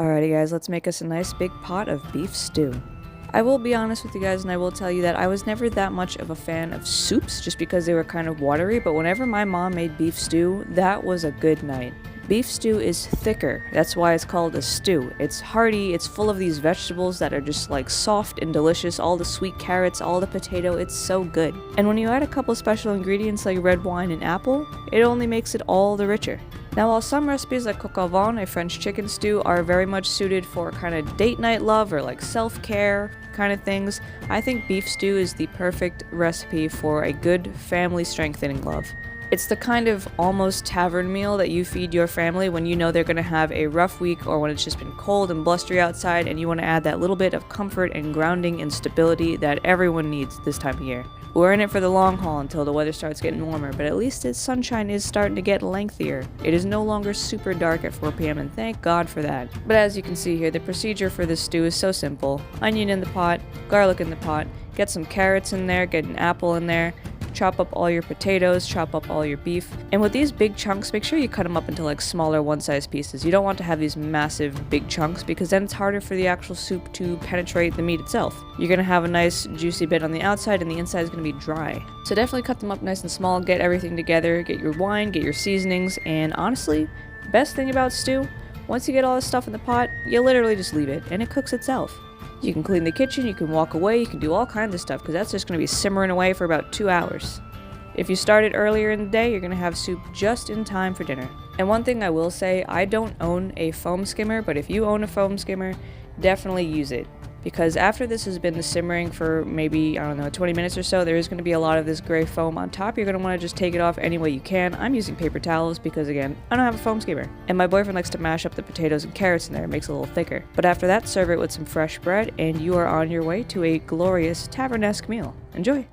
Alrighty guys, let's make us a nice big pot of beef stew. I will be honest with you guys and I will tell you that I was never that much of a fan of soups just because they were kind of watery, but whenever my mom made beef stew, that was a good night. Beef stew is thicker, that's why it's called a stew. It's hearty, it's full of these vegetables that are just like soft and delicious, all the sweet carrots, all the potato, it's so good. And when you add a couple special ingredients like red wine and apple, it only makes it all the richer. Now while some recipes like coq au vin, a French chicken stew, are very much suited for kind of date night love or like self-care kind of things, I think beef stew is the perfect recipe for a good family strengthening love. It's the kind of almost tavern meal that you feed your family when you know they're going to have a rough week or when it's just been cold and blustery outside and you want to add that little bit of comfort and grounding and stability that everyone needs this time of year. We're in it for the long haul until the weather starts getting warmer, but at least its sunshine is starting to get lengthier. It is no longer super dark at 4 p.m. and thank God for that. But as you can see here, the procedure for this stew is so simple. Onion in the pot, garlic in the pot, get some carrots in there, get an apple in there, chop up all your potatoes, chop up all your beef, and with these big chunks, make sure you cut them up into like smaller one-size pieces. You don't want to have these massive big chunks because then it's harder for the actual soup to penetrate the meat itself. You're going to have a nice juicy bit on the outside and the inside is going to be dry. So definitely cut them up nice and small, get everything together, get your wine, get your seasonings, and honestly, best thing about stew, once you get all this stuff in the pot, you literally just leave it and it cooks itself. You can clean the kitchen, you can walk away, you can do all kinds of stuff because that's just going to be simmering away for about 2 hours. If you start it earlier in the day, you're going to have soup just in time for dinner. And one thing I will say, I don't own a foam skimmer, but if you own a foam skimmer, definitely use it. Because after this has been simmering for maybe, 20 minutes or so, there is going to be a lot of this gray foam on top. You're going to want to just take it off any way you can. I'm using paper towels because, again, I don't have a foam skimmer. And my boyfriend likes to mash up the potatoes and carrots in there. It makes it a little thicker. But after that, serve it with some fresh bread, and you are on your way to a glorious tavern-esque meal. Enjoy!